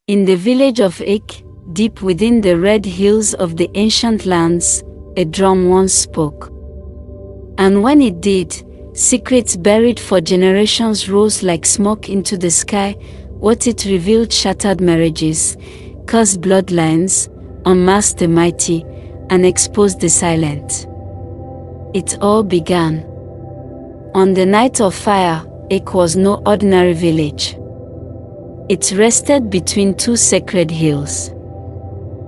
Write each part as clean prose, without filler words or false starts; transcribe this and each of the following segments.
In the village of Ik, deep within the red hills of the ancient lands, a drum once spoke. And when it did, secrets buried for generations rose like smoke into the sky. What it revealed shattered marriages, cursed bloodlines, unmasked the mighty, and exposed the silent. It all began. On the night of fire, Ik was no ordinary village. It rested between two sacred hills,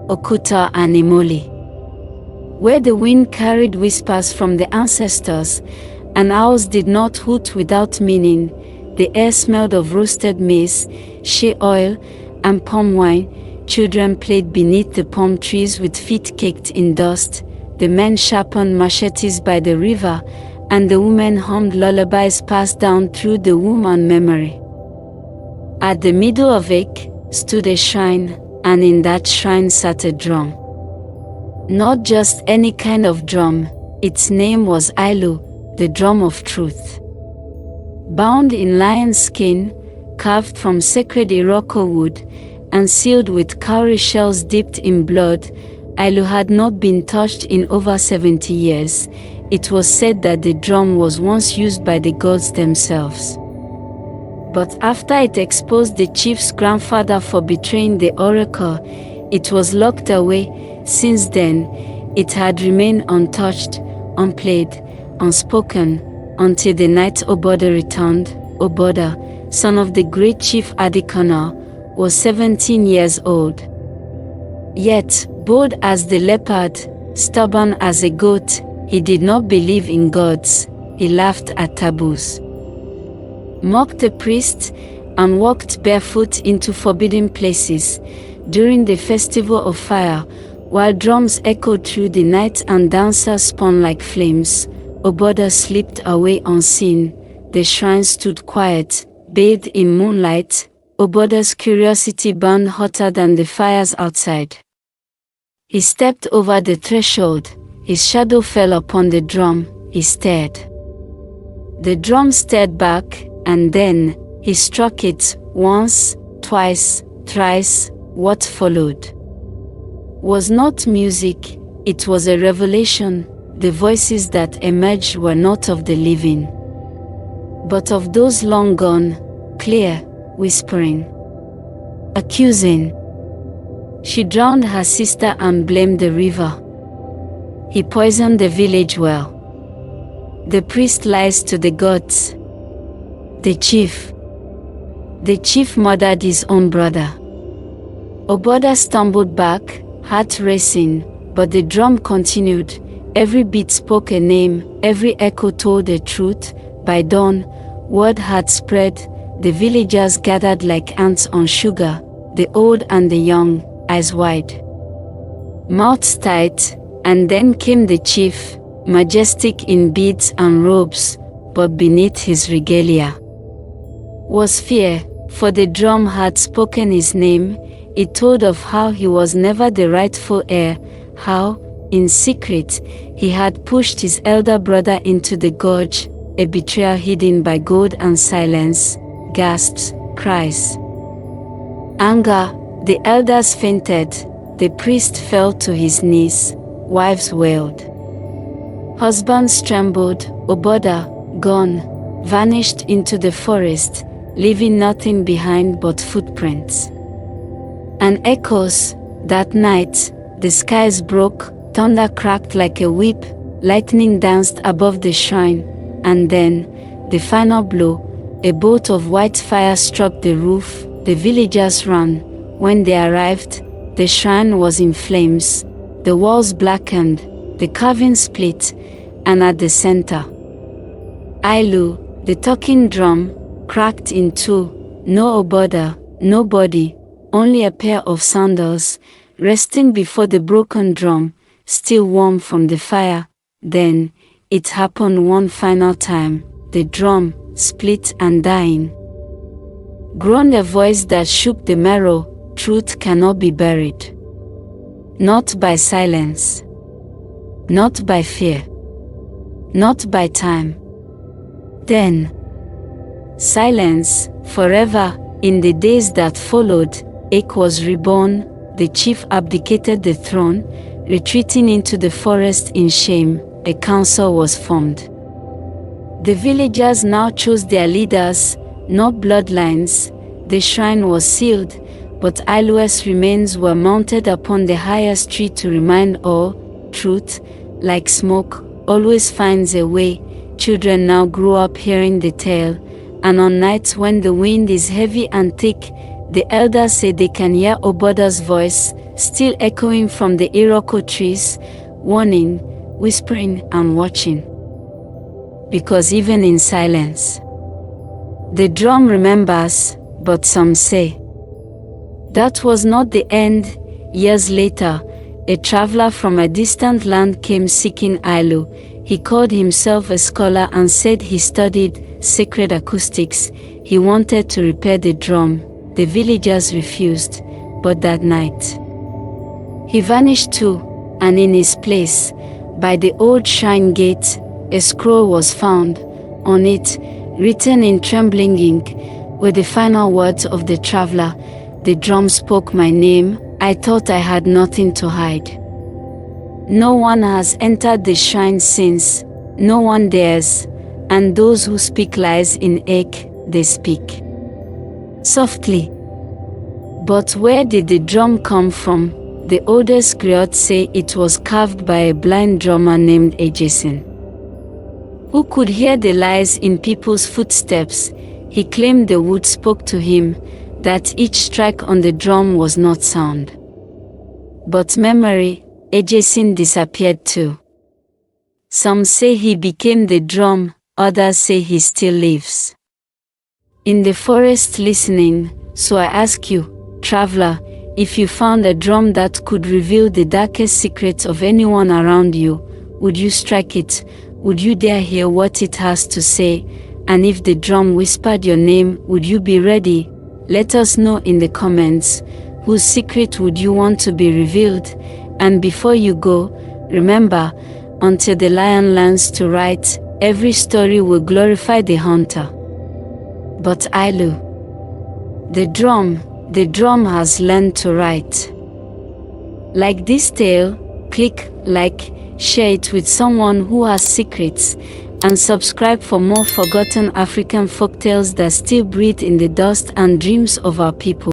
Okuta and Imoli, where the wind carried whispers from the ancestors, and owls did not hoot without meaning. The air smelled of roasted maize, shea oil, and palm wine. Children played beneath the palm trees with feet caked in dust. The men sharpened machetes by the river, and the women hummed lullabies passed down through the womb and memory. At the middle of Ik stood a shrine, and in that shrine sat a drum. Not just any kind of drum, its name was Ailu, the drum of truth. Bound in lion skin, carved from sacred Iroko wood, and sealed with cowrie shells dipped in blood, Ailu had not been touched in over 70 years. It was said that the drum was once used by the gods themselves. But after it exposed the chief's grandfather for betraying the oracle, it was locked away. Since then, it had remained untouched, unplayed, unspoken, until the night Oboda returned. Oboda, son of the great chief Adikona, was 17 years old. Yet, bold as the leopard, stubborn as a goat, he did not believe in gods. He laughed at taboos, mocked the priest, and walked barefoot into forbidden places. During the festival of fire, while drums echoed through the night and dancers spun like flames, Oboda slipped away unseen. The shrine stood quiet, bathed in moonlight. Oboda's curiosity burned hotter than the fires outside. He stepped over the threshold. His shadow fell upon the drum. He stared. The drum stared back, and then he struck it once, twice, thrice. What followed was not music, it was a revelation. The voices that emerged were not of the living, but of those long gone, clear, whispering, accusing. She drowned her sister and blamed the river. He poisoned the village well. The priest lies to the gods. The chief murdered his own brother. Oboda stumbled back, heart racing, but the drum continued. Every beat spoke a name, every echo told the truth. By dawn, word had spread. The villagers gathered like ants on sugar, the old and the young, eyes wide, mouths tight. And then came the chief, majestic in beads and robes, but beneath his regalia was fear, for the drum had spoken his name. It told of how he was never the rightful heir, how, in secret, he had pushed his elder brother into the gorge, a betrayal hidden by gold and silence, gasps, cries. Anger, the elders fainted, the priest fell to his knees, wives wailed. Husbands trembled. Oboda, gone, vanished into the forest, leaving nothing behind but footprints and echoes. That night, the skies broke, thunder cracked like a whip, lightning danced above the shrine, and then, the final blow, a bolt of white fire struck the roof. The villagers ran. When they arrived, the shrine was in flames, the walls blackened, the carving split, and at the center, Ailu, the talking drum, cracked in two. No Oboda, no body, only a pair of sandals, resting before the broken drum, still warm from the fire. Then, it happened one final time. The drum, split and dying, groaned a voice that shook the marrow. Truth cannot be buried. Not by silence. Not by fear. Not by time. Then, silence, forever. In the days that followed, Ek was reborn, the chief abdicated the throne, retreating into the forest in shame. A council was formed. The villagers now chose their leaders, not bloodlines. The shrine was sealed, but Ailu's remains were mounted upon the highest tree to remind all, truth, like smoke, always finds a way. Children now grew up hearing the tale, and on nights when the wind is heavy and thick, the elders say they can hear Oboda's voice, still echoing from the Iroko trees, warning, whispering and watching. Because even in silence, the drum remembers, but some say that was not the end. Years later, a traveler from a distant land came seeking Ailu. He called himself a scholar and said he studied sacred acoustics. He wanted to repair the drum. The villagers refused, but that night he vanished too, and in his place, by the old shrine gate, a scroll was found. On it, written in trembling ink, were the final words of the traveler. The drum spoke my name. I thought I had nothing to hide. No one has entered the shrine since, no one dares, and those who speak lies in Ek, they speak softly. But where did the drum come from? The oldest griots say it was carved by a blind drummer named Ejesin, who could hear the lies in people's footsteps. He claimed the wood spoke to him, that each strike on the drum was not sound, but memory. Ejesin disappeared too. Some say he became the drum, others say he still lives in the forest listening. So I ask you, traveler, if you found a drum that could reveal the darkest secrets of anyone around you, would you strike it? Would you dare hear what it has to say? And if the drum whispered your name, would you be ready? Let us know in the comments. Whose secret would you want to be revealed? And before you go, remember, until the lion learns to write, every story will glorify the hunter. But Ailu, the drum has learned to write. Like this tale, click like, share it with someone who has secrets, and subscribe for more forgotten African folktales that still breathe in the dust and dreams of our people.